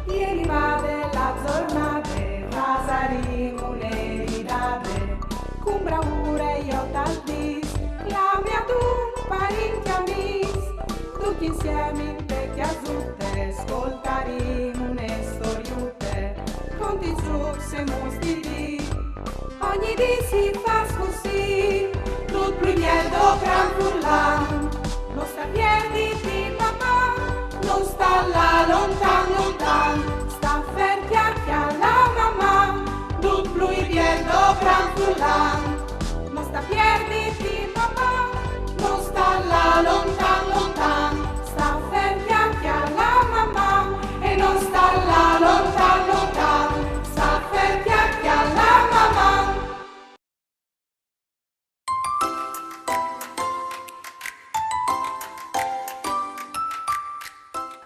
Ieri vade la giornata, pasaremo un'eridate, con bravura io tal dis, la mia tu, parenti amici, tutti insieme in vecchia zutte, ascoltaremo une storiute, conti giù se mostri, ogni dì si fa così, tutto più do gran furlan, non sta piedi di papà, non sta là lontan lontan, sta ferti alla mamma, tutto più do gran furlan, non sta piedi di papà, non sta là lontan lontan, sta ferti alla mamma e non sta là lontan lontan, sta ferti alla mamma.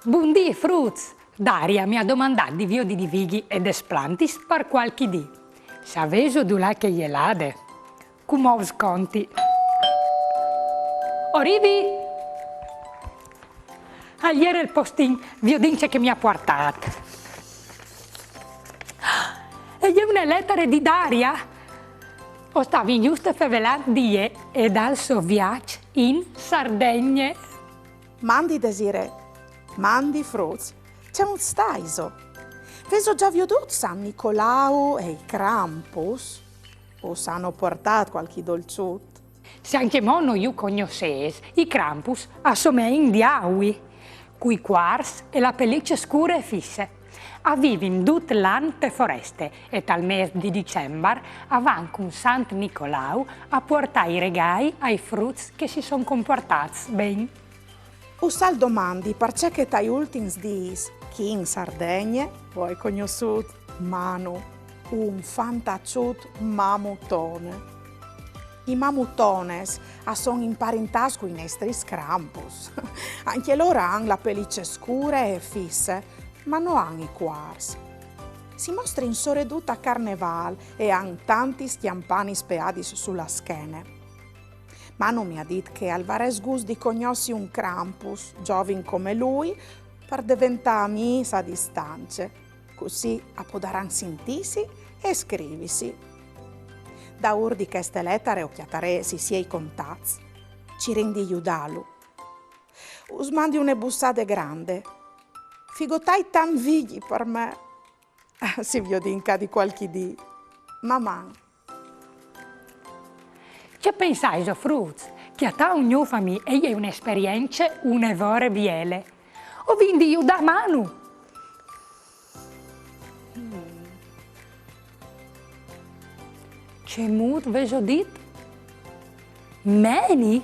Buondì, Fruz! Daria mi ha domandato di vio di divighi ed esplantis per qualche dì. Saveso du là che gliel'ade. Come sconti. Orivi! Ieri il postin vi dice che mi ha portato. E è una lettera di Daria? O stavi giusto fevelando di je e dal suo viaggio in Sardegna. Mandi Desiree, mandi Fruz, c'è un staiso. Veso già veduto San Nicolao e i Krampus? O s'hanno portato qualche dolciut? Se anche mono io conosces, i Krampus assomigliano di aui, cui quars e la pelliccia scura e fisse. Vive in tutte l'ante foreste e al mese di dicembre avanti con Sant Nicolau a portare i regali ai frutti che si sono comportati bene. Usal domandi perché che tai ultimi dis chi in Sardegna poi conosciuto Manu, un fantacciut mamutone. I mamutones sono imparentati con i nostri Krampus. Anche loro hanno la pelliccia scura e fisse, ma non hanno i quars. Si mostra in soreduta a Carneval e hanno tanti stiampani speadi sulla schiena. Manu mi ha detto che Alvarez Gus di conosci un Krampus, giovane come lui, per diventare amici a distanza, così poteranno sentirsi e scriversi. Da ur di queste lettere occhiatare si sia i contatti, ci rendi aiutalu. Us mandi una bussata grande, figotai tan vigli per me, si viodinca di qualche dì, mamma. Che pensai, Fruz, che a te ognuno fammi è un'esperienza un'evore biele. O quindi io da mano. C'è molto veso dit? Meni?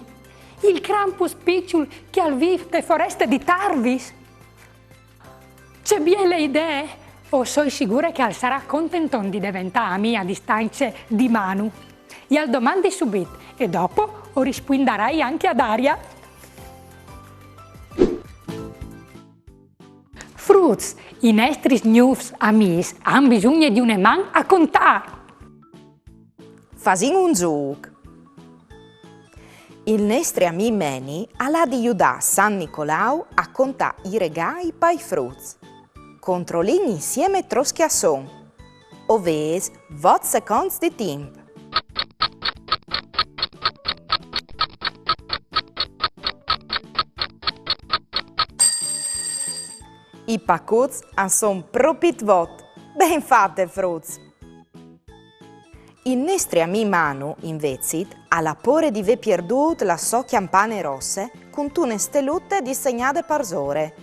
Il Krampus picciul che al vive le foreste di Tarvis? C'è biele idee? O sono sicura che al sarà contenton di diventare mia a distanza di mano? E al domandi subito e dopo o risponderai anche a Daria. Fruz, i nostri news amici hanno bisogno di una man a contare. Fasin un gioco. Il nostro amico Meni ha di aiutare San Nicolau a contare i regali per i frutti. Controllini insieme troschi a son. Ovvero 20 secondi di tempo. I paccotti sono proprio vot. Ben fatte, frutti. Il nostro amico Manu, invece, ha la paura di aver perduto la sua campane rosse con una stellute disegnate per sore.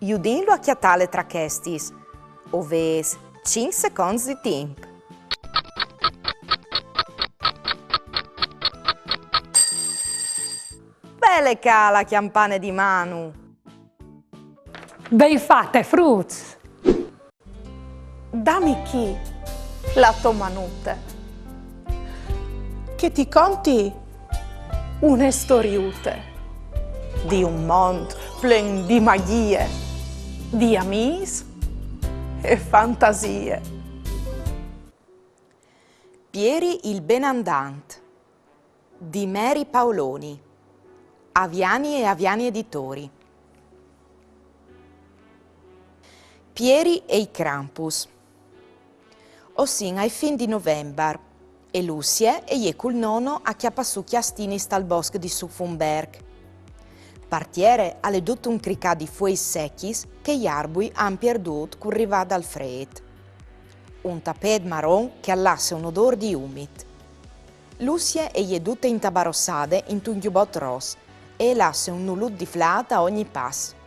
Aiutalo a chiattare tra questi, ovvero 5 secondi di tempo. Belle la campane di Manu! Ben fatte, Fruz! Dammi chi? La tomanute. Che ti conti una storiute di un mondo pieno di magie, di amici e fantasie. Pieri il Benandant di Mary Paoloni, Aviani e Aviani Editori. Pieri e i Krampus. Ossin ai fin di novembre, e Lucie e col nonno acchiappa su chiastini dal bosco di Suffenberg. Partiere alle tutto un cricà di fuoi secchi che gli arbui han perduto con arrivata dal freddo. Un tappeto marron che allassa un odore di umid. Lucie è tutta intabarossade in un giubbotto rosso e lascia un nulut di flata a ogni passo.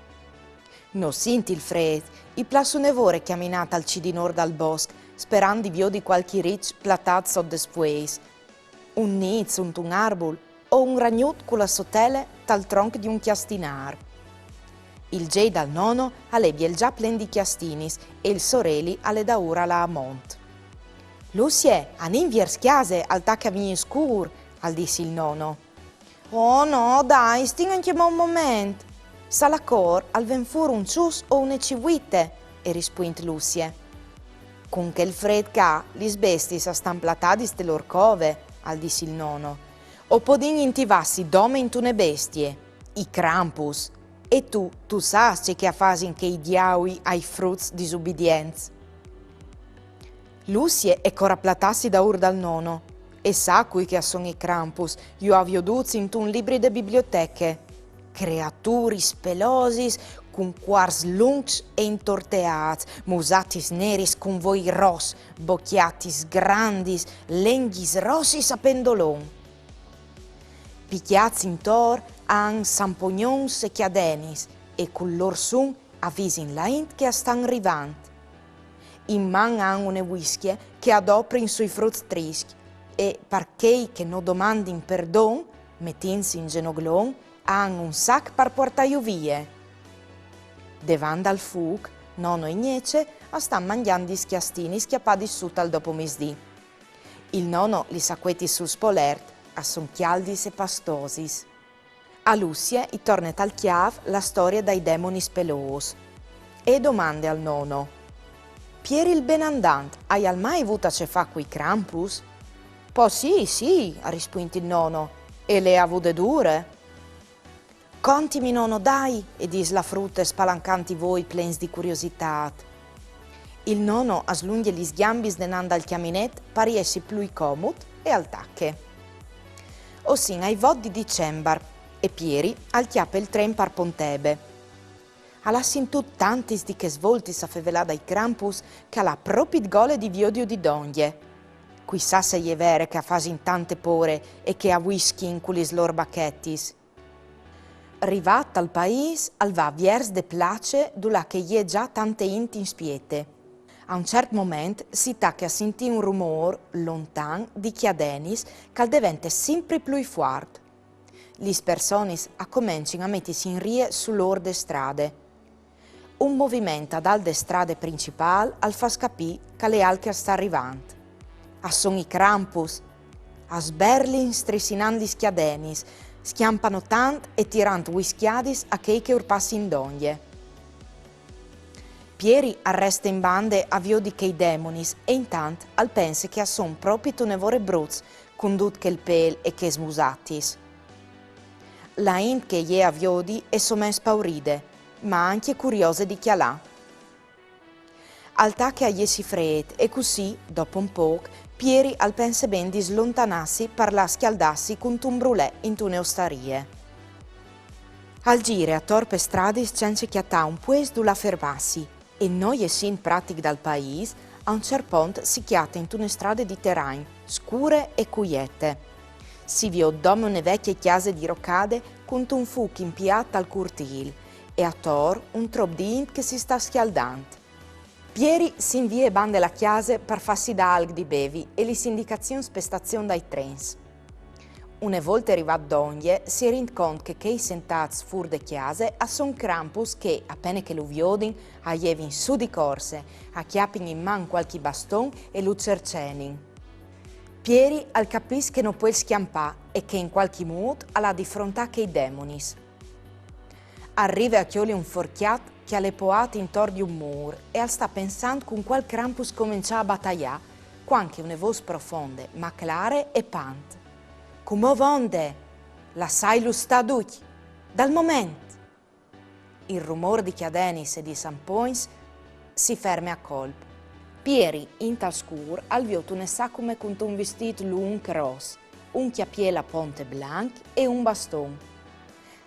Non senti il freddo, i plasso nevore camminata al cidinor dal bosco, sperando di di qualche riccio platat sotto le spueis. Un nizzo, un arbol o un ragnut con la sotelle dal tronco di un chiastinar. Il gei dal nonno allebbia già plen di chiastinis e il sorelli alle da ora la amont. Lucie, anin viers chiase al tacca vigni scur, al dissi il nonno. Oh no, dai, stinga anche un momento. Sa la cor al ven fur un cius o une civuite, e rispuint Lucie. Con che il fred ca, lis bestis a stamplatadis de lor cove, al dissi il nonno. O podin intivassi dome in tune bestie, i Krampus. E tu sassi che a fasin che i diaui ai fruts disubbidienz. Lucie e coraplatassi da ur dal nonno, e sa cui che son i Krampus, io avio duzzi in tun libri de biblioteche. Creaturi spelosis, con quars lungs e intorteats, musatis neris con voi ros, bocchiatis grandis, lenghis rossis a pendolon. Picchiats intor han sampognons e chiadenis, e con lor sun avvisin la int che stan rivant. In man han une whischie che adoprin sui fruts trischi, e parchei che no domandin perdon, mettinsi in genoglon, han un sac per portaio vie. Devant al fug, nonno e niece stan mangiando i schiastini schiappati su al dopomisdì. Il nonno li sacquetti sul spolert, a son chialdis e pastosis. A Lucie i tornet al chiav la storia dai demoni spelos. E domande al nonno. Pieri il benandant, hai al mai avuto a ce fa coi Krampus? Po sì, ha risposto il nonno. E le ha avute dure? Contimi nonno dai, e dis la frutta spalancanti voi plens di curiosità. Il nonno a slunghe gli sgambis denanda al chiaminet pariessi più comod e al tacche. Ossin ai vot di dicembre e Pieri al chiappe il tren par Pontebe. Alassin tu tantis di che svoltis a fevelà dai Krampus che alla propit gole di viodio di donglie. Qui sa se è vere che a fasin tante pore e che a whisky in culis lor bacchettis. Rivat al paese al va viers de place dula che è già tante inti in spiete. A un certo momento si tacca a sentire un rumore lontan di chiadenis che diventa sempre più forte. Lis personis a cominciano a mettersi in rie sull'orde strade. Un movimento ad alde strade principali al fa scapì che le alche sta arrivando. A son i Krampus, a sberlin strisinando gli schiadenis, schiampano tant e tirant whischiadis a chei che urpassi in doglie. Pieri arresta in bande a vio di chei demonis e intant al pense che a son proprio tonevore bruz, condut che il pel e che smusatis. La int che ie a viodi e somen spauride, ma anche curiose di chialà. Al tacche a ie si fred e così, dopo un po', Pieri al pense ben di slontanassi per la schialdassi con un brulè in tune ostarie. Al gire a torpe stradis cence chiatà un pues du la fermassi e noi e sin pratic dal paese a un cerpont si chiata in tune strade di terrain, scure e cuiette. Si vio dome une vecchie chiase di rocade con un fuc impiato al curtil e a tor un trop di int che si sta schialdando. Pieri si invia e bande la chiase per farsi da alg di bevi e li si indicazioni spestazione dai trens. Une volte arrivat d'oglie si rind cont che i sentats fur de chiase a son Krampus che, appena che lo viodin, a in su di corse, a chiappin in man qualche baston e lo cercenin. Pieri al capis che non può schiampà e che in qualche mood alla di fronte che i demonis. Arriva a chioli un forchiat che alle poate intorno di un mur e al sta pensando con qual Krampus comincia a battagliare, quanche une voce profonde, ma clare e pant. Come vonde? La sai lo sta duc? Dal momento. Il rumore di chiadenis e di sampoins si ferma a colpo. Pieri in tal scur al viot un come con un vestito lungo rosso, un chiappiela ponte blanc e un baston.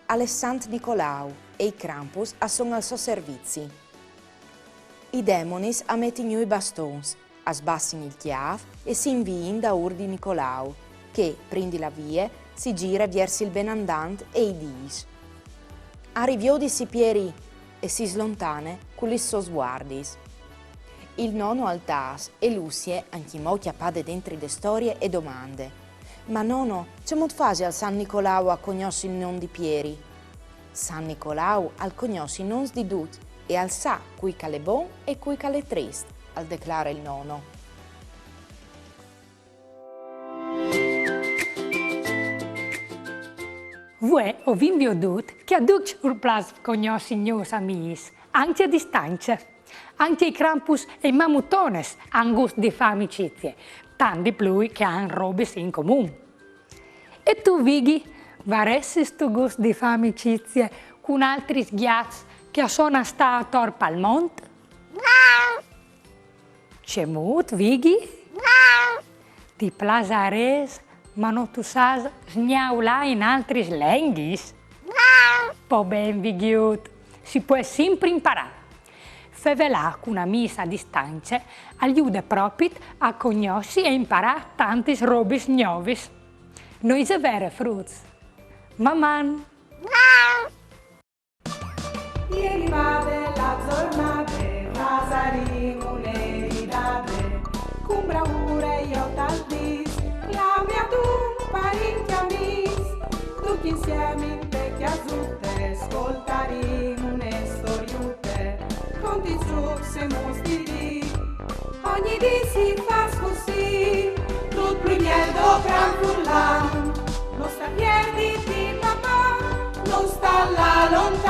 Alle Sant Nicolau e i Krampus sono al suo servizio. I demonis mettono i bastons, sbassino il chiaf e si invien da ur di Nicolau, che, prendi la via, si gira verso il benandant e i dis. Arriviò di si Pieri e si slontane con i suoi sguardi. Il nonno altas e Lucie anchimò chiappate dentro le storie e domande. Ma nonno, c'è molto fase al San Nicolau a conosci il nome di Pieri? San Nicolau al conosci il nome di tutti e al sa cui cale bon e cui cale trist, al declara il nonno. Voi ho vedut che a tutti urplas conosci i nostri amici, anche a distanza. Anche i Krampus e i Mamutones hanno gusto di fare amicizie, tanti più che hanno robe in comune. E tu, Vighi, vorresti sto gusto di fare amicizie con altri sghiazzi che sono stati a Palmonte? C'è molto, Vighi? Ti plasares, ma non tu sai sgnaulare in altri slenghis? Po' ben, Vighiut, si può sempre imparare. Fevelà con una missa a distanza aiuta proprio a conoscere e imparare tante robe nuove. Noi se vere fruz. Maman. Ieri vade la giornata, pasaremo le ridate, con bravura io tal dis, la mia tu parenti amici, tutti insieme in vecchia zutte, ascoltaremo le storiute, conti trucks e mostri, ogni dì si fa così, tutto il miedo gran non sta piedi di mamma, non sta là lontano.